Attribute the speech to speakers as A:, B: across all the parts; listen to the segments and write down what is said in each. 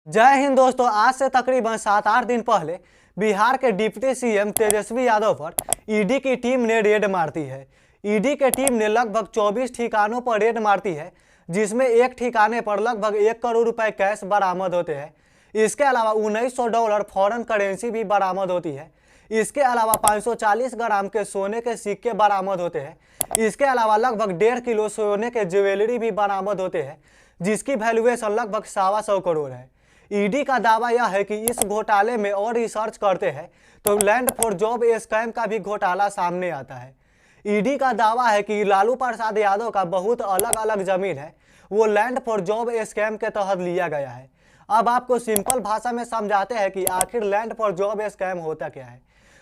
A: जय हिंद दोस्तों। आज से तकरीबन 7-8 दिन पहले बिहार के डिप्टी सीएम तेजस्वी यादव पर ईडी की टीम ने रेड मारती है। ईडी की टीम ने लगभग 24 ठिकानों पर रेड मारती है, जिसमें एक ठिकाने पर लगभग 1 करोड़ रुपए कैश बरामद होते हैं। इसके अलावा $1900 फॉरेन करेंसी भी बरामद होती है। इसके अलावा 540 ग्राम के सोने के सिक्के बरामद होते हैं। इसके अलावा लगभग 1.5 किलो सोने के ज्वेलरी भी बरामद होते हैं, जिसकी वैल्यूएशन लगभग 125 करोड़ है। ईडी का दावा यह है कि इस घोटाले में और रिसर्च करते हैं तो लैंड फॉर जॉब स्कैम का भी घोटाला सामने आता है। ईडी का दावा है कि लालू प्रसाद यादव का बहुत अलग अलग जमीन है, वो लैंड फॉर जॉब स्कैम के तहत लिया गया है। अब आपको सिंपल भाषा में समझाते हैं कि आखिर लैंड फॉर जॉब स्कैम होता क्या है।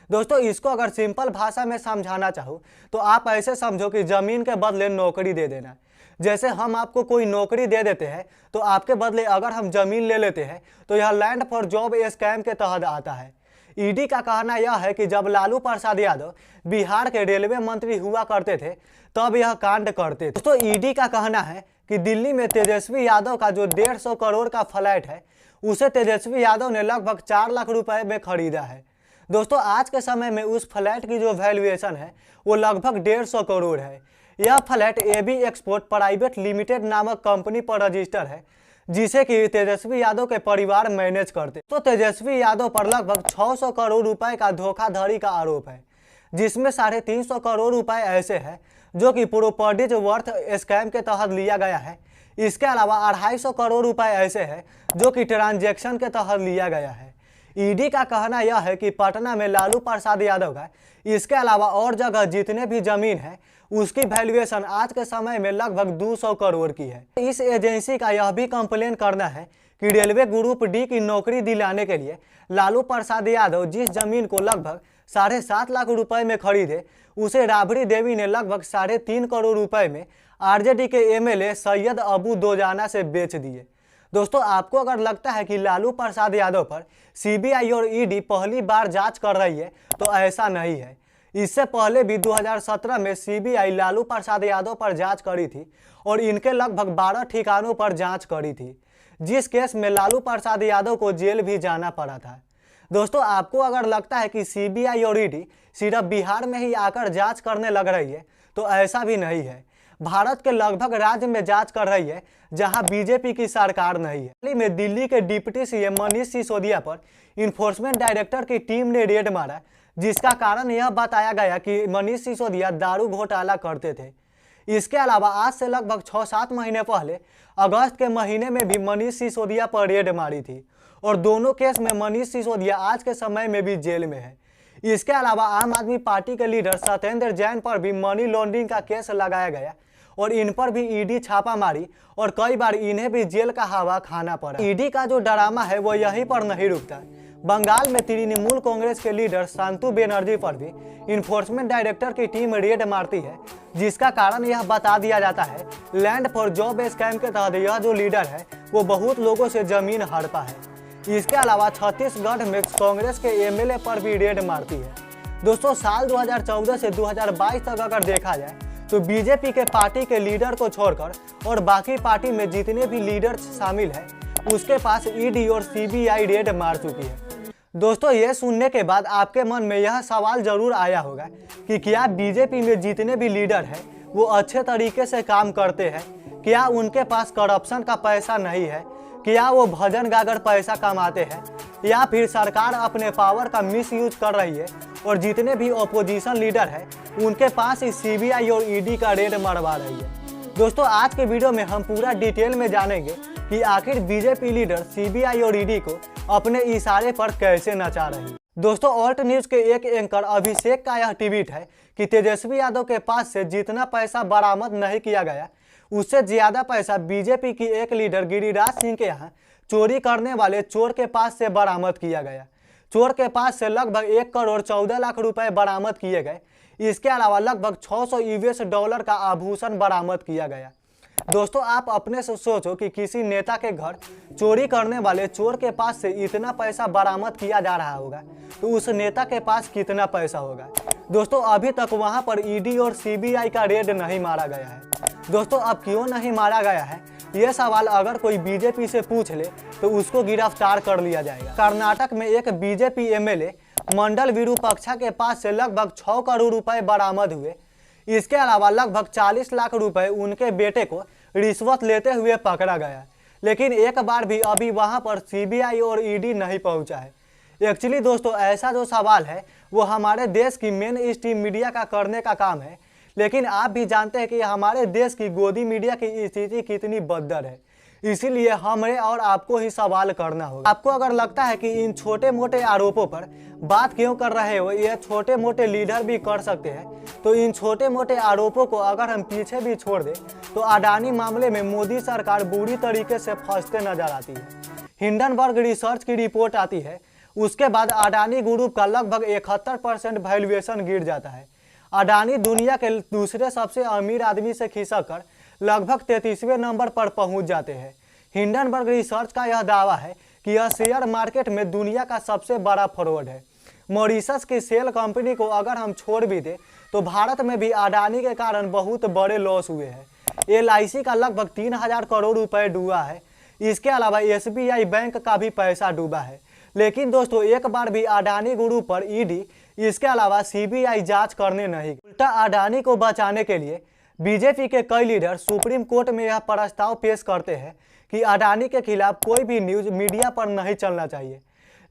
A: दोस्तों, इसको अगर सिंपल भाषा में समझाना चाहो तो आप ऐसे समझो कि जमीन के बदले नौकरी दे देना। जैसे हम आपको कोई नौकरी दे देते हैं तो आपके बदले अगर हम जमीन ले लेते हैं तो यह लैंड फॉर जॉब स्कैम के तहत आता है। ईडी का कहना यह है कि जब लालू प्रसाद यादव बिहार के रेलवे मंत्री हुआ करते थे तब यह कांड करते थे। तो ईडी का कहना है कि दिल्ली में तेजस्वी यादव का जो 150 करोड़ का फ्लैट है उसे तेजस्वी यादव ने लगभग 4 लाख रुपए में खरीदा है। दोस्तों, आज के समय में उस फ्लैट की जो वैल्यूएशन है वो लगभग 150 करोड़ है। यह flat AB export private limited नामक कंपनी पर रजिस्टर है, जिसे कि तेजस्वी यादव के परिवार मैनेज करते। तो तेजस्वी यादव पर लगभग 600 करोड़ रुपए का धोखाधड़ी का आरोप है, जिसमें 350 करोड़ रुपए ऐसे हैं जो कि प्रॉपर्टीज वर्थ स्कैम के तहत लिया गया है। इसके अलावा 250 करोड़ रुपए ऐसे हैं जो कि ट्रांजैक्शन के तहत लिया गया है। ईडी का कहना यह है कि पटना में लालू प्रसाद यादव का इसके अलावा और जगह जितने भी जमीन है उसकी वैल्यूएशन आज के समय में लगभग 200 करोड़ की है। इस एजेंसी का यह भी कंप्लेन करना है कि रेलवे ग्रुप डी की नौकरी दिलाने के लिए लालू प्रसाद यादव जिस जमीन को लगभग 7.5 लाख रुपए में खरीदे उसे राबड़ी देवी ने लगभग 3.5 करोड़ रुपए में आरजेडी के एमएलए सैयद अबू दोजाना से बेच दिए। दोस्तों, आपको अगर लगता है कि लालू प्रसाद यादव पर सीबीआई और ईडी पहली बार जांच कर रही है तो ऐसा नहीं है। इससे पहले भी 2017 में सीबीआई लालू प्रसाद यादव पर जांच करी थी और इनके लगभग 12 ठिकानों पर जांच करी थी, जिस केस में लालू प्रसाद यादव को जेल भी जाना पड़ा था। दोस्तों, आपको अगर लगता है कि सीबीआई और ईडी सिर्फ बिहार में ही आकर जांच करने लग रही है तो ऐसा भी नहीं है। भारत के लगभग राज्य में जांच कर रही है जहां बीजेपी की सरकार नहीं है। हाल ही में दिल्ली के डिप्टी सीएम मनीष सिसोदिया पर इन्फोर्समेंट डायरेक्टर की टीम ने रेड मारा, जिसका कारण यह बताया गया कि मनीष सिसोदिया दारू घोटाला करते थे। इसके अलावा आज से लगभग 6-7 महीने पहले अगस्त के महीने में भी मनीष सिसोदिया पर रेड मारी थी और दोनों केस में मनीष सिसोदिया आज के समय में भी जेल में है। इसके अलावा आम आदमी पार्टी के लीडर सत्येंद्र जैन पर भी मनी लॉन्ड्रिंग का केस लगाया गया और इन पर भी ईडी छापा मारी और कई बार इन्हें भी जेल का हवा खाना पड़ा। ईडी का जो ड्रामा है वो यहीं पर नहीं रुकता। बंगाल में तृणमूल कांग्रेस के लीडर शांतु बेनर्जी पर भी इन्फोर्समेंट डायरेक्टर की टीम रेड मारती है, जिसका कारण यह बता दिया जाता है लैंड फॉर जॉब स्कैम के तहत यह जो लीडर है वो बहुत लोगों से जमीन हड़पा है। इसके अलावा छत्तीसगढ़ में कांग्रेस के एमएलए पर भी रेड मारती है। दोस्तों, साल 2014 से 2022 तक अगर देखा जाए तो बीजेपी के पार्टी के लीडर को छोड़कर और बाकी पार्टी में जितने भी लीडर शामिल हैं उसके पास ईडी और सीबीआई रेड मार चुकी है। दोस्तों, ये सुनने के बाद आपके मन में यह सवाल जरूर आया होगा कि क्या बीजेपी में जितने भी लीडर हैं वो अच्छे तरीके से काम करते हैं? क्या उनके पास करप्शन का पैसा नहीं है? क्या वो भजन गाकर पैसा कमाते हैं या फिर सरकार अपने पावर का मिसयूज कर रही है और जितने भी ऑपोजिशन लीडर हैं उनके पास ही सीबीआई और ईडी का रेड मरवा रही है? दोस्तों, आज के वीडियो में हम पूरा डिटेल में जानेंगे कि आखिर बीजेपी लीडर सीबीआई और ईडी को अपने इशारे पर कैसे नचा रही है। दोस्तों, ऑल्ट न्यूज के एक एंकर अभिषेक का यह ट्वीट है कि तेजस्वी यादव के पास से जितना पैसा बरामद नहीं किया गया उससे ज्यादा पैसा बीजेपी की एक लीडर गिरिराज सिंह के यहाँ चोरी करने वाले चोर के पास से बरामद किया गया। चोर के पास से लगभग 1 करोड़ 14 लाख रुपए बरामद किए गए। इसके अलावा लगभग 600 यूएस डॉलर का आभूषण बरामद किया गया। दोस्तों, आप अपने से सोचो कि किसी नेता के घर चोरी करने वाले चोर के पास से इतना पैसा बरामद किया जा रहा होगा तो उस नेता के पास कितना पैसा होगा। दोस्तों, अभी तक वहां पर ईडी और सीबीआई का रेड नहीं मारा गया है। दोस्तों, अब क्यों नहीं मारा गया है ये सवाल अगर कोई बीजेपी से पूछ ले तो उसको गिरफ्तार कर लिया जाएगा। कर्नाटक में एक बीजेपी एमएलए मंडल विरूपाक्षा के पास से लगभग 6 करोड़ रुपए बरामद हुए। इसके अलावा लगभग 40 लाख रुपए उनके बेटे को रिश्वत लेते हुए पकड़ा गया, लेकिन एक बार भी अभी वहां पर सीबीआई और ईडी नहीं पहुंचा है। एक्चुअली दोस्तों, ऐसा जो सवाल है वो हमारे देश की मेन स्ट्रीम मीडिया का करने का काम है, लेकिन आप भी जानते हैं कि हमारे देश की गोदी मीडिया की स्थिति कितनी बदतर है, इसीलिए हमें और आपको ही सवाल करना होगा। आपको अगर लगता है कि इन छोटे मोटे आरोपों पर बात क्यों कर रहे हो, ये छोटे मोटे लीडर भी कर सकते हैं, तो इन छोटे मोटे आरोपों को अगर हम पीछे भी छोड़ दें तो अडानी मामले में मोदी सरकार बुरी तरीके से फंसते नजर आती है। हिंडनबर्ग रिसर्च की रिपोर्ट आती है, उसके बाद अडानी ग्रुप का लगभग 71% वैल्यूएशन गिर जाता है। अडानी दुनिया के दूसरे सबसे अमीर आदमी से खिसक कर लगभग 33वें नंबर पर पहुंच जाते हैं। हिंडनबर्ग रिसर्च का यह दावा है कि यह शेयर मार्केट में दुनिया का सबसे बड़ा फ्रॉड है। मॉरिशस की सेल कंपनी को अगर हम छोड़ भी दें तो भारत में भी अडानी के कारण बहुत बड़े लॉस हुए हैं। LIC का लगभग 3000 करोड़ रुपए डूबा है। इसके अलावा SBI बैंक का भी पैसा डूबा है। लेकिन दोस्तों, एक बार भी अडानी ग्रुप पर ईडी इसके अलावा सीबीआई जांच करने नहीं। उल्टा अडानी को बचाने के लिए बीजेपी के कई लीडर सुप्रीम कोर्ट में यह प्रस्ताव पेश करते हैं कि अडानी के खिलाफ कोई भी न्यूज मीडिया पर नहीं चलना चाहिए,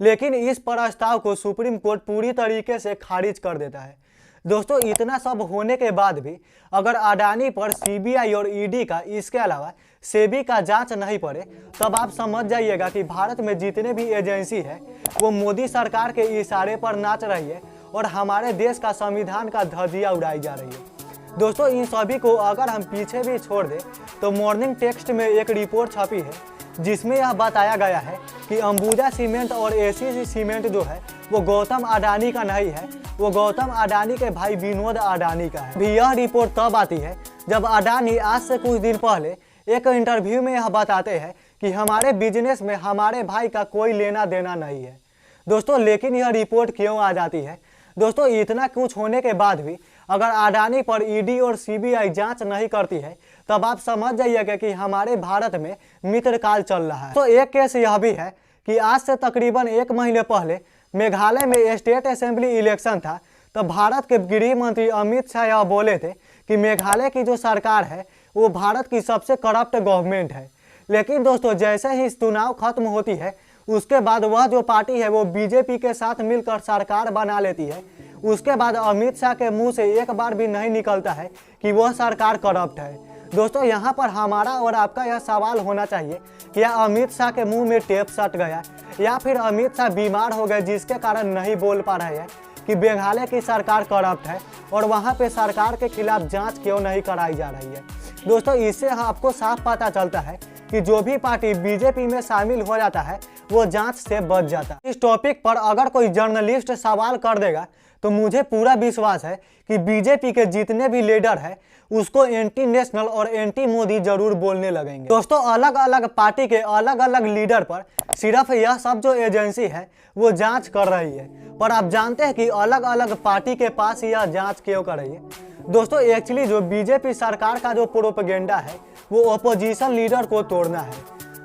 A: लेकिन इस प्रस्ताव को सुप्रीम कोर्ट पूरी तरीके से खारिज कर देता है। दोस्तों, इतना सब होने के बाद भी अगर अडानी पर सीबीआई और ईडी का, इसके अलावा सेबी का जांच नहीं पड़े, तब आप समझ जाइएगा कि भारत में जितने भी एजेंसी है वो मोदी सरकार के इशारे पर नाच रही है और हमारे देश का संविधान का धज्जियां उड़ाई जा रही है। दोस्तों, इन सभी को अगर हम पीछे भी छोड़ दें तो मॉर्निंग टेक्स्ट में एक रिपोर्ट छपी है जिसमें यह बताया गया है कि अंबुजा सीमेंट और ACC सीमेंट जो है वो गौतम अडानी का नहीं है, वो गौतम अडानी के भाई विनोद अडानी का है। भी यह रिपोर्ट तब आती है जब अडानी आज से कुछ दिन पहले एक इंटरव्यू में यह बताते हैं कि हमारे बिजनेस में हमारे भाई का कोई लेना देना नहीं है। दोस्तों, लेकिन यह रिपोर्ट क्यों आ जाती है? दोस्तों, इतना कुछ होने के बाद भी अगर अडानी पर ईडी और सीबीआई जांच नहीं करती है तब आप समझ जाइएगा कि हमारे भारत में मित्रकाल चल रहा है। तो एक केस यह भी है कि आज से तकरीबन 1 महीने पहले मेघालय में स्टेट असेंबली इलेक्शन था, तब भारत के गृह मंत्री अमित शाह यह बोले थे कि मेघालय की जो सरकार है वो भारत की सबसे करप्ट गवर्नमेंट है। लेकिन दोस्तों, जैसे ही चुनाव खत्म होती है उसके बाद वह जो पार्टी है वो बीजेपी के साथ मिलकर सरकार बना लेती है। उसके बाद अमित शाह के मुंह से एक बार भी नहीं निकलता है कि वह सरकार करप्ट है। दोस्तों, यहाँ पर हमारा और आपका यह सवाल होना चाहिए कि या अमित शाह के मुंह में टेप सट गया या फिर अमित शाह बीमार हो गए जिसके कारण नहीं बोल पा रहे हैं कि मेघालय की सरकार करप्ट है और वहाँ पे सरकार के खिलाफ जांच क्यों नहीं कराई जा रही है। दोस्तों, इससे आपको साफ पता चलता है कि जो भी पार्टी बीजेपी में शामिल हो जाता है वो जांच से बच जाता है। इस टॉपिक पर अगर कोई जर्नलिस्ट सवाल कर देगा तो मुझे पूरा विश्वास है कि बीजेपी के जितने भी लीडर हैं उसको एंटी नेशनल और एंटी मोदी जरूर बोलने लगेंगे। दोस्तों, अलग अलग पार्टी के अलग अलग लीडर पर सिर्फ यह सब जो एजेंसी है वो जांच कर रही है, पर आप जानते हैं कि अलग अलग पार्टी के पास यह जांच क्यों कर रही है? दोस्तों, एक्चुअली जो बीजेपी सरकार का जो प्रोपेगेंडा है वो अपोजिशन लीडर को तोड़ना है।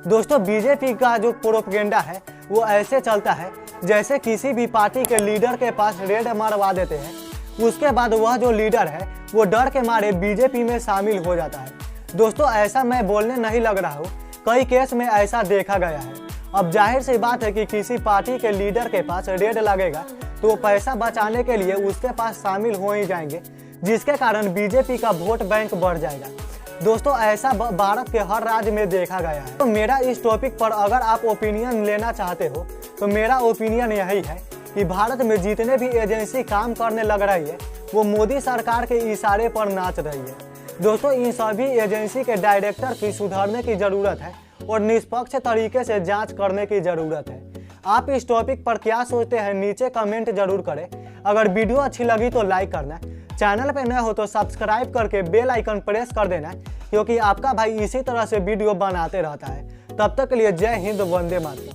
A: दोस्तों, बीजेपी का जो प्रोपेगेंडा है वो ऐसे चलता है जैसे किसी भी पार्टी के लीडर के पास रेड मरवा देते हैं, उसके बाद वह जो लीडर है वो डर के मारे बीजेपी में शामिल हो जाता है। दोस्तों, ऐसा मैं बोलने नहीं लग रहा हूँ, कई केस में ऐसा देखा गया है। अब जाहिर सी बात है कि किसी पार्टी के लीडर के पास रेड लगेगा तो वो पैसा बचाने के लिए उसके पास शामिल हो ही जाएंगे, जिसके कारण बीजेपी का वोट बैंक बढ़ जाएगा। दोस्तों, ऐसा भारत के हर राज्य में देखा गया है। तो मेरा इस टॉपिक पर अगर आप ओपिनियन लेना चाहते हो तो मेरा ओपिनियन यही है कि भारत में जितने भी एजेंसी काम करने लग रही है वो मोदी सरकार के इशारे पर नाच रही है। दोस्तों, इन सभी एजेंसी के डायरेक्टर की सुधरने की जरूरत है और निष्पक्ष तरीके से जांच करने की जरूरत है। आप इस टॉपिक पर क्या सोचते हैं नीचे कमेंट जरूर करें। अगर वीडियो अच्छी लगी तो लाइक करना, चैनल पे नए हो तो सब्सक्राइब करके बेल आइकन प्रेस कर देना, क्योंकि आपका भाई इसी तरह से वीडियो बनाते रहता है। तब तक के लिए जय हिंद, वंदे मातरम।